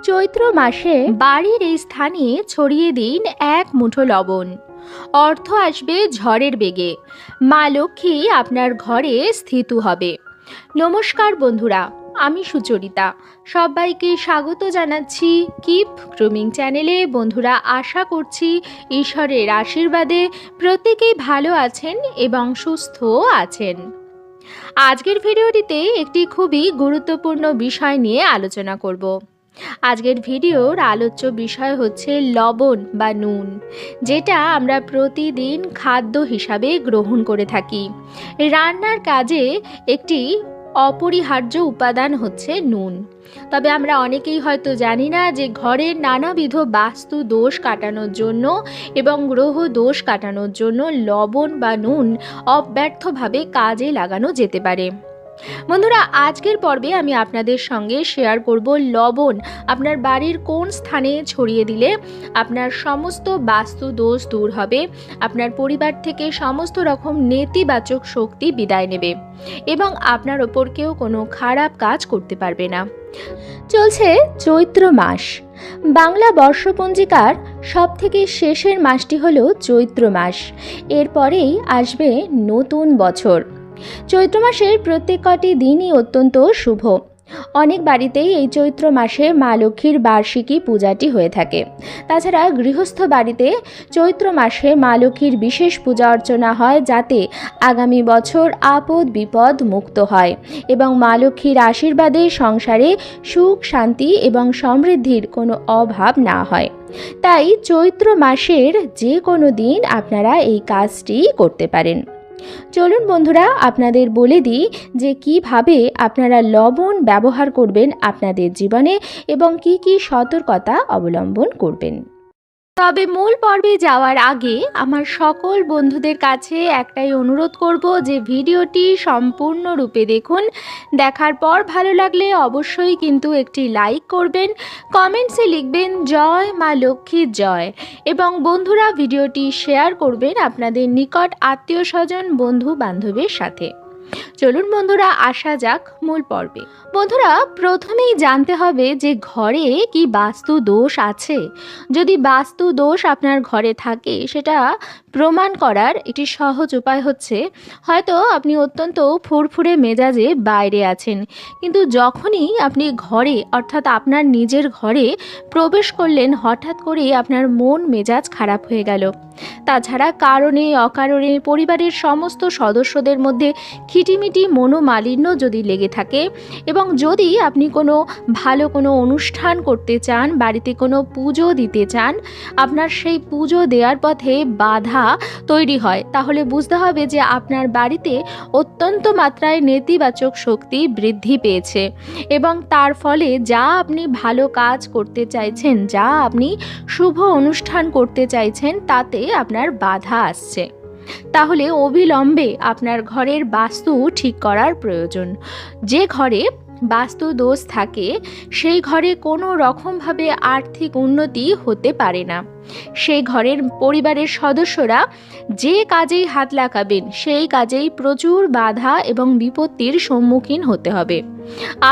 চৈত্র মাসে বাড়ির এই স্থানে ছড়িয়ে দিন এক মুঠো লবণ। অর্থ আসবে ঝড়ের বেগে, মা লক্ষ্মী আপনার ঘরে স্থিত হবে। নমস্কার বন্ধুরা, আমি সুচরিতা। সবাইকে স্বাগত জানাচ্ছি কিপ গ্রুমিং চ্যানেলে। বন্ধুরা, আশা করছি ঈশ্বরের আশীর্বাদে প্রত্যেকেই ভালো আছেন এবং সুস্থ আছেন। আজকের ভিডিওটিতে একটি খুবই গুরুত্বপূর্ণ বিষয় নিয়ে আলোচনা করব। আজকের ভিডিওর আলোচ্য বিষয় হচ্ছে লবণ বা নুন, যেটা আমরা প্রতিদিন খাদ্য হিসাবে গ্রহণ করে থাকি। রান্নার কাজে একটি অপরিহার্য উপাদান হচ্ছে নুন। তবে আমরা অনেকেই হয়তো জানি না যে ঘরের নানাবিধ বাস্তু দোষ কাটানোর জন্য এবং গ্রহ দোষ কাটানোর জন্য লবণ বা নুন অব্যর্থভাবে কাজে লাগানো যেতে পারে। বন্ধুরা, আজকের পর্বে আমি আপনাদের সঙ্গে শেয়ার করব লবণ আপনার বাড়ির কোন স্থানে ছড়িয়ে দিলে আপনার সমস্ত বাস্তু দোষ দূর হবে, আপনার পরিবার থেকে সমস্ত রকম নেতিবাচক শক্তি বিদায় নেবে এবং আপনার ওপর কেউ কোনো খারাপ কাজ করতে পারবে না। চলছে চৈত্র মাস। বাংলা বর্ষপঞ্জিকার সবথেকে শেষের মাসটি হলো চৈত্র মাস। এরপরেই আসবে নতুন বছর। চৈত্র মাসের প্রত্যেক কটি দিনই অত্যন্ত শুভ। অনেক বাড়িতেই এই চৈত্র মাসে মা লক্ষ্মীর বার্ষিকী পূজাটি হয়ে থাকে। তাছাড়া গৃহস্থ বাড়িতে চৈত্র মাসে মা লক্ষ্মীর বিশেষ পূজা অর্চনা হয়, যাতে আগামী বছর আপদ বিপদ মুক্ত হয় এবং মা লক্ষ্মীর আশীর্বাদে সংসারে সুখ শান্তি এবং সমৃদ্ধির কোনো অভাব না হয়। তাই চৈত্র মাসের যে কোনো দিন আপনারা এই কাজটি করতে পারেন। চলুন বন্ধুরা, আপনাদের বলে দিই যে কিভাবে আপনারা লবণ ব্যবহার করবেন আপনাদের জীবনে এবং কি কি সতর্কতা অবলম্বন করবেন। তবে মূল পর্বে যাওয়ার আগে আমার সকল বন্ধুদের কাছে একটাই অনুরোধ করব যে ভিডিওটি সম্পূর্ণরূপে দেখুন। দেখার পর ভালো লাগলে অবশ্যই কিন্তু একটি লাইক করবেন, কমেন্টসে লিখবেন জয় মা লক্ষ্মীর জয় এবং বন্ধুরা ভিডিওটি শেয়ার করবেন আপনাদের নিকট আত্মীয় স্বজন বন্ধু বান্ধবের সাথে। চলুন বন্ধুরা, আসা যাক মূল পর্বে। বন্ধুরা, প্রথমেই জানতে হবে যে ঘরে কি বাস্তু দোষ আছে। যদি বাস্তু দোষ আপনার ঘরে থাকে, সেটা প্রমাণ করার একটি সহজ উপায় হচ্ছে, হয়তো আপনি অত্যন্ত ফুরফুরে মেজাজে বাইরে আছেন, কিন্তু যখনই আপনি ঘরে অর্থাৎ আপনার নিজের ঘরে প্রবেশ করলেন, হঠাৎ করে আপনার মন মেজাজ খারাপ হয়ে গেল। তাছাড়া কারণে অকারণে পরিবারের সমস্ত সদস্যদের মধ্যে খিটিমিটি মনোমালিন্য যদি লেগে থাকে এবং যদি আপনি কোনো ভালো কোনো অনুষ্ঠান করতে চান, বাড়িতে কোনো পুজো দিতে চান, আপনার সেই পুজো দেওয়ার পথে বাধা তৈরি হয়, তাহলে বুঝতে হবে যে আপনার বাড়িতে অত্যন্ত মাত্রায় নেতিবাচক শক্তি বৃদ্ধি পেয়েছে এবং তার ফলে যা আপনি ভালো কাজ করতে চাইছেন, যা আপনি শুভ অনুষ্ঠান করতে চাইছেন, তাতে আপনার বাধা আসছে। তাহলে অবিলম্বে আপনার ঘরের বাস্তু ঠিক করার প্রয়োজন। যে ঘরে বাস্তু দোষ থাকে সেই ঘরে কোনো রকমভাবে আর্থিক উন্নতি হতে পারে না। সেই ঘরের পরিবারের সদস্যরা যে কাজেই হাত লাগাবেন সেই কাজেই প্রচুর বাধা এবং বিপত্তির সম্মুখীন হতে হবে।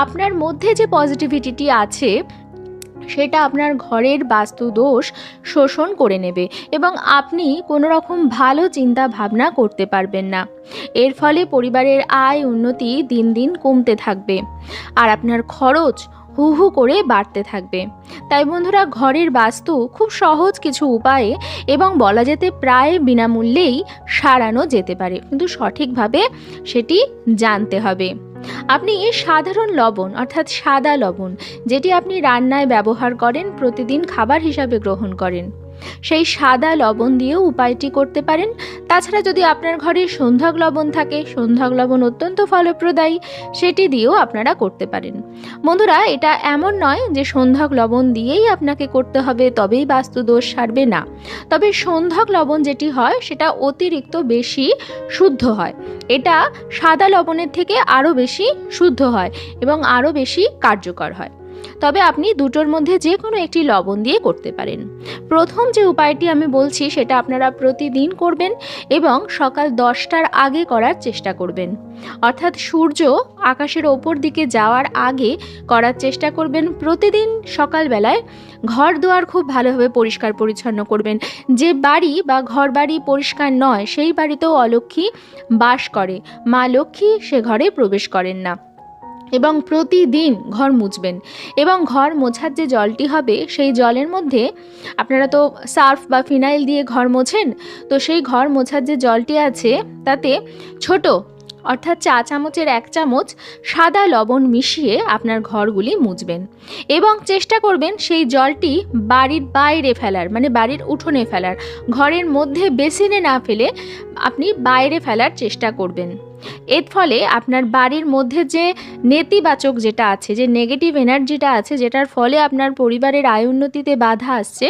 আপনার মধ্যে যে পজিটিভিটি আছে সেটা আপনার ঘরের বাস্তু দোষ শোষণ করে নেবে এবং আপনি কোনো রকম ভালো চিন্তা ভাবনা করতে পারবেন না। এর ফলে পরিবারের আয় উন্নতি দিন দিন কমতে থাকবে আর আপনার খরচ হু হু করে বাড়তে থাকবে। তাই বন্ধুরা, ঘরের বাস্তু খুব সহজ কিছু উপায়ে এবং বলা যেতে প্রায় বিনামূল্যেই সারানো যেতে পারে, কিন্তু সঠিকভাবে সেটি জানতে হবে। আপনি সাধারণ লবণ অর্থাৎ সাদা লবণ, যেটি আপনি রান্নায় ব্যবহার করেন, প্রতিদিন খাবার হিসাবে গ্রহণ করেন, সেই সাদা লবণ দিয়েও উপায়টি করতে পারেন। তাছাড়া যদি আপনার ঘরে সন্ধ্যাক লবণ থাকে, সন্ধ্যাক লবণ অত্যন্ত ফলপ্রদায়ী, সেটি দিয়েও আপনারা করতে পারেন। বন্ধুরা, এটা এমন নয় যে সন্ধ্যাক লবণ দিয়েই আপনাকে করতে হবে তবেই বাস্তু দোষ সারবে, না। তবে সন্ধ্যাক লবণ যেটি হয় সেটা অতিরিক্ত বেশি শুদ্ধ হয়। এটা সাদা লবণের থেকে আরও বেশি শুদ্ধ হয় এবং আরও বেশি কার্যকর হয়। তবে আপনি দুটোর মধ্যে যে কোনো একটি লবণ দিয়ে করতে পারেন। প্রথম যে উপায়টি আমি বলছি সেটা আপনারা প্রতিদিন করবেন এবং সকাল 10টার আগে করার চেষ্টা করবেন, অর্থাৎ সূর্য আকাশের ওপর দিকে যাওয়ার আগে করার চেষ্টা করবেন। প্রতিদিন সকালবেলায় ঘর দুয়ার খুব ভালোভাবে পরিষ্কার পরিচ্ছন্ন করবেন। যে বাড়ি বা ঘর বাড়ি পরিষ্কার নয় সেই বাড়িতেও অলক্ষ্মী বাস করে, মা লক্ষ্মী সে ঘরে প্রবেশ করেন না। এবং প্রতিদিন ঘর মুছবেন এবং ঘর মোছার যে জলটি হবে সেই জলের মধ্যে আপনারা তো সার্ফ বা ফিনাইল দিয়ে ঘর মোছেন, তো সেই ঘর মোছার যে জলটি আছে তাতে ছোট অর্থাৎ 1 চামচের 1 চামচ সাদা লবণ মিশিয়ে আপনার ঘরগুলি মুছবেন এবং চেষ্টা করবেন সেই জলটি বাড়ির বাইরে ফেলার, মানে বাড়ির উঠোনে ফেলার, ঘরের মধ্যে বেসিনে না ফেলে আপনি বাইরে ফেলার চেষ্টা করবেন। এর ফলে আপনার বাড়ির মধ্যে যে নেতিবাচক যেটা আছে, যে নেগেটিভ এনার্জিটা আছে, যেটার ফলে আপনার পরিবারের আয় উন্নতিতে বাধা আসছে,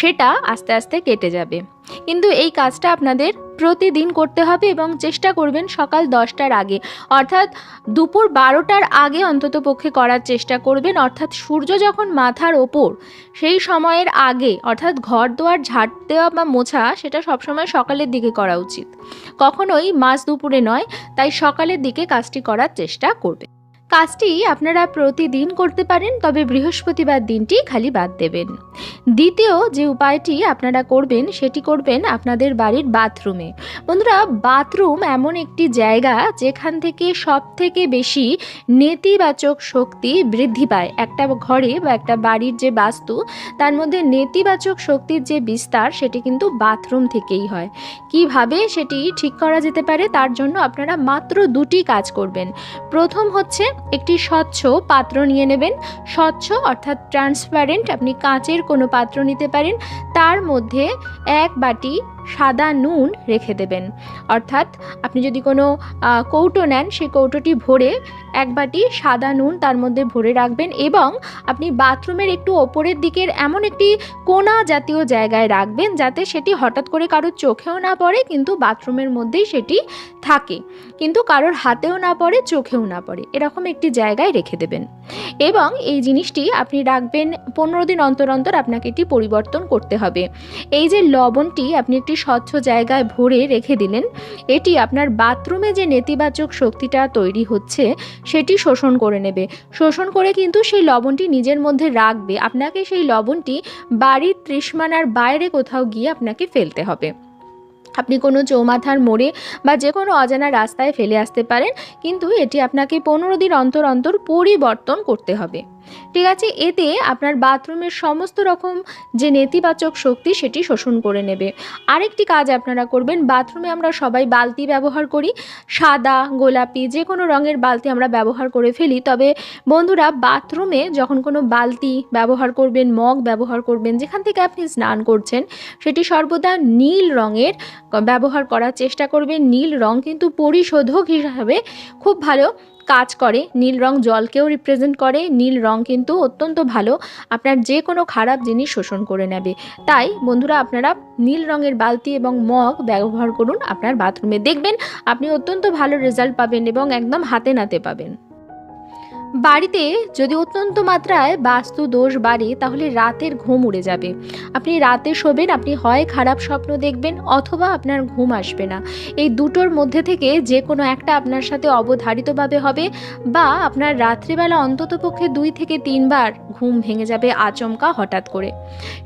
সেটা আস্তে আস্তে কেটে যাবে। কিন্তু এই কাজটা আপনাদের প্রতিদিন করতে হবে এবং চেষ্টা করবেন সকাল 10টার আগে, অর্থাৎ দুপুর 12টার আগে অন্তত পক্ষে করার চেষ্টা করবেন। অর্থাৎ সূর্য যখন মাথার ওপর সেই সময়ের আগে, অর্থাৎ ঘর দুয়ার ঝাড় দেওয়া বা মোছা সেটা সবসময় সকালের দিকে করা উচিত, কখনোই মাঝ দুপুরে নয়। তাই সকালের দিকে কাজটি করার চেষ্টা করবেন। কাজটি আপনারা প্রতিদিন করতে পারেন, তবে বৃহস্পতিবার দিনটি খালি বাদ দেবেন। দ্বিতীয় যে উপায়টি আপনারা করবেন সেটি করবেন আপনাদের বাড়ির বাথরুমে। বন্ধুরা, বাথরুম এমন একটি জায়গা যেখান থেকে সব থেকে বেশি নেতিবাচক শক্তি বৃদ্ধি পায়। একটা ঘরে বা একটা বাড়ির যে বাস্তু, তার মধ্যে নেতিবাচক শক্তির যে বিস্তার সেটি কিন্তু বাথরুম থেকেই হয়। কিভাবে সেটি ঠিক করা যেতে পারে তার জন্য আপনারা মাত্র 2টি কাজ করবেন। প্রথম হচ্ছে একটি স্বচ্ছ পাত্র নিয়ে নেবেন। স্বচ্ছ অর্থাৎ ট্রান্সপারেন্ট, আপনি কাঁচের কোনো পাত্র নিতে পারেন। তার মধ্যে 1 বাটি সাদা নুন রেখে দেবেন। অর্থাৎ আপনি যদি কোনো কৌটো নেন, সেই কৌটোটি ভরে 1 বাটি সাদা নুন তার মধ্যে ভরে রাখবেন এবং আপনি বাথরুমের একটু ওপরের দিকের এমন একটি কোণা জাতীয় জায়গায় রাখবেন যাতে সেটি হঠাৎ করে কারোর চোখেও না পড়ে, কিন্তু বাথরুমের মধ্যেই সেটি থাকে, কিন্তু কারোর হাতেও না পড়ে, চোখেও না পড়ে, এরকম একটি জায়গায় রেখে দেবেন। এবং এই জিনিসটি আপনি রাখবেন 15 দিন অন্তর অন্তর আপনাকে এটি পরিবর্তন করতে হবে। এই যে লবণটি আপনি একটি স্বচ্ছ জায়গায় ভরে রেখে দিলেন, এটি আপনার বাথরুমে যে নেতিবাচক শক্তিটা তৈরি হচ্ছে সেটি শোষণ করে নেবে। শোষণ করে কিন্তু সেই লবণটি নিজের মধ্যে রাখবে। আপনাকে সেই লবণটি বাড়ির ত্রিসীমানার বাইরে কোথাও গিয়ে আপনাকে ফেলতে হবে। আপনি কোনো চৌমাথার মোড়ে বা যে কোনো অজানা রাস্তায় ফেলে আসতে পারেন, কিন্তু এটি আপনাকে 15 দিন অন্তর অন্তর পরিবর্তন করতে হবে। ঠিক আছে, এতে আপনার বাথরুমের সমস্ত রকম যে নেতিবাচক শক্তি সেটি শোষণ করে নেবে। আরেকটি কাজ আপনারা করবেন, বাথরুমে আমরা সবাই বালতি ব্যবহার করি, সাদা, গোলাপি যে কোনো রঙের বালতি আমরা ব্যবহার করে ফেলি। তবে বন্ধুরা, বাথরুমে যখন কোনো বালতি ব্যবহার করবেন, মগ ব্যবহার করবেন, যেখান থেকে আপনি স্নান করছেন, সেটি সর্বদা নীল রঙের ব্যবহার করার চেষ্টা করবেন। নীল রং কিন্তু পরিশোধক হিসাবে খুব ভালো কাজ করে। নীল রং জলকেও রিপ্রেজেন্ট করে। নীল রং কিন্তু অত্যন্ত ভালো, আপনার যে কোনো খারাপ জিনিস শোষণ করে নেবে। তাই বন্ধুরা, আপনারা নীল রঙের বালতি এবং মগ ব্যবহার করুন আপনার বাথরুমে, দেখবেন আপনি অত্যন্ত ভালো রেজাল্ট পাবেন এবং একদম হাতে নাতে পাবেন। বাড়িতে যদি অত্যন্ত মাত্রায় বাস্তু দোষ বাড়ে তাহলে রাতের ঘুম উড়ে যাবে। আপনি রাতে শোবেন, আপনি হয় খারাপ স্বপ্ন দেখবেন অথবা আপনার ঘুম আসবে না। এই দুটোর মধ্যে থেকে যে কোনো একটা আপনার সাথে অবধারিতভাবে হবে, বা আপনার রাত্রিবেলা অন্ততপক্ষে 2 থেকে 3 বার ঘুম ভেঙে যাবে আচমকা হঠাৎ করে।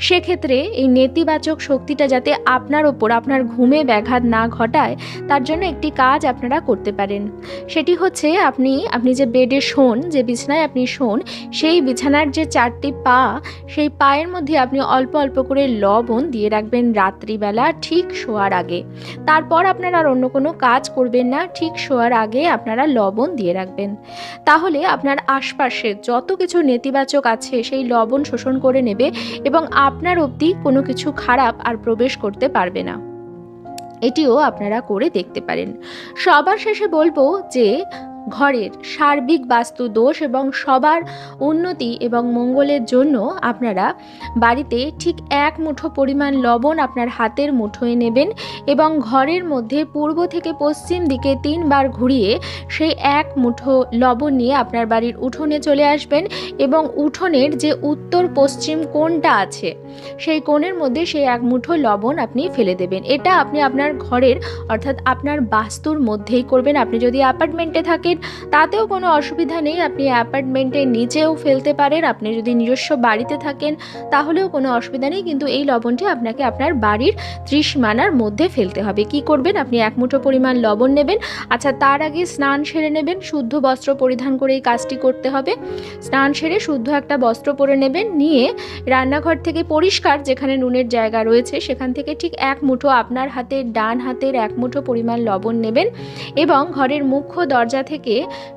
সেক্ষেত্রে এই নেতিবাচক শক্তিটা যাতে আপনার ওপর, আপনার ঘুমে ব্যাঘাত না ঘটায়, তার জন্য একটি কাজ আপনারা করতে পারেন। সেটি হচ্ছে আপনি যে বেডে শোন, যে বিছানায় আপনি শোন, সেই বিছানার যে 4টি পা, সেই পায়ের মধ্যে আপনি অল্প অল্প করে লবণ দিয়ে রাখবেন রাত্রিবেলা ঠিক শোয়ার আগে। তারপর আপনারা আর অন্য কোনো কাজ করবেন না, ঠিক শোয়ার আগে আপনারা লবণ দিয়ে রাখবেন। তাহলে আপনার আশপাশে যত কিছু নেতিবাচক আছে সেই লবণ শোষণ করে নেবে এবং আপনার অবধি কোনো কিছু খারাপ আর প্রবেশ করতে পারবে না। এটিও আপনারা করে দেখতে পারেন। সবার শেষে বলবো যে ঘরের সার্বিক বাস্তু দোষ এবং সবার উন্নতি এবং মঙ্গলের জন্য আপনারা বাড়িতে ঠিক 1 মুঠো পরিমাণ লবণ আপনার হাতের মুঠোয় নেবেন এবং ঘরের মধ্যে পূর্ব থেকে পশ্চিম দিকে 3 বার ঘুরিয়ে সেই 1 মুঠো লবণ নিয়ে আপনার বাড়ির উঠোনে চলে আসবেন এবং উঠোনের যে উত্তর পশ্চিম কোণটা আছে সেই কোণের মধ্যে সেই 1 মুঠো লবণ আপনি ফেলে দেবেন। এটা আপনি আপনার ঘরের অর্থাৎ আপনার বাস্তুর মধ্যেই করবেন। আপনি যদি অ্যাপার্টমেন্টে থাকেন তাতেও কোনো অসুবিধা নেই, আপনি অ্যাপার্টমেন্টের নিচেও ফেলতে পারেন। আপনি যদি নিজস্ব বাড়িতে থাকেন তাহলেও কোনো অসুবিধা নেই, কিন্তু এই লবণটি আপনাকে আপনার বাড়ির ত্রিসীমানার মধ্যে ফেলতে হবে। কি করবেন, আপনি 1 মুঠো পরিমাণ লবণ নেবেন। আচ্ছা, তার আগে স্নান সেরে নেবেন, শুদ্ধ বস্ত্র পরিধান করে এই কাজটি করতে হবে। স্নান সেরে শুদ্ধ একটা বস্ত্র পরে নেবেন, নিয়ে রান্নাঘর থেকে পরিষ্কার যেখানে নুনের জায়গা রয়েছে সেখান থেকে ঠিক 1 মুঠো আপনার হাতের ডান হাতের 1 মুঠো পরিমাণ লবণ নেবেন এবং ঘরের মুখ্য দরজা থেকে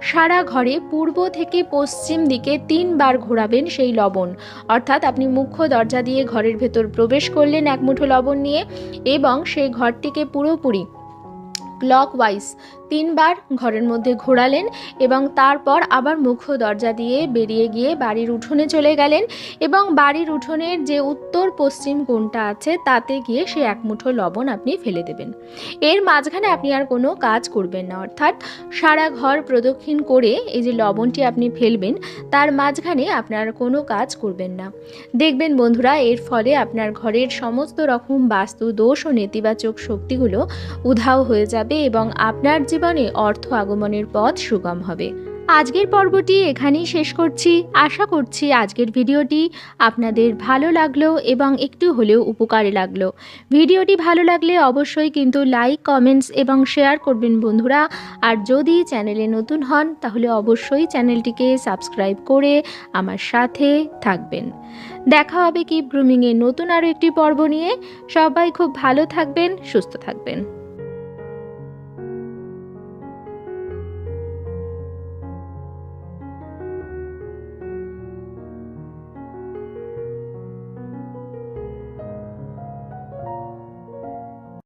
সারা ঘরে পূর্ব থেকে পশ্চিম দিকে 3 বার ঘোরাবেন সেই লবণ। অর্থাৎ আপনি মুখ্য দরজা দিয়ে ঘরের ভেতর প্রবেশ করলেন 1 মুঠো লবণ নিয়ে এবং সেই ঘরটিকে পুরোপুরি ক্লকওয়াইজ 3 বার ঘরের মধ্যে ঘোরালেন এবং তারপর আবার মুখ্য দরজা দিয়ে বেরিয়ে গিয়ে বাড়ির উঠোনে চলে গেলেন এবং বাড়ির উঠোনের যে উত্তর পশ্চিম কোণটা আছে তাতে গিয়ে সে 1 মুঠো লবণ আপনি ফেলে দেবেন। এর মাঝখানে আপনি আর কোনো কাজ করবেন না, অর্থাৎ সারা ঘর প্রদক্ষিণ করে এই যে লবণটি আপনি ফেলবেন তার মাঝখানে আপনার কোনো কাজ করবেন না। দেখবেন বন্ধুরা, এর ফলে আপনার ঘরের সমস্ত রকম বাস্তু দোষ ও নেতিবাচক শক্তিগুলো উধাও হয়ে যাবে এবং আপনার জীবনে অর্থ আগমনের পথ সুগম হবে। আজকের পর্বটি এখানেই শেষ করছি। আশা করছি আজকের ভিডিওটি আপনাদের ভালো লাগলো এবং একটু হলেও উপকারে লাগলো। ভিডিওটি ভালো লাগলে অবশ্যই কিন্তু লাইক, কমেন্টস এবং শেয়ার করবেন বন্ধুরা। আর যদি চ্যানেলে নতুন হন তাহলে অবশ্যই চ্যানেলটিকে সাবস্ক্রাইব করে আমার সাথে থাকবেন। দেখা হবে কিপ গ্রুমিংয়ের নতুন আরও একটি পর্ব নিয়ে। সবাই খুব ভালো থাকবেন, সুস্থ থাকবেন।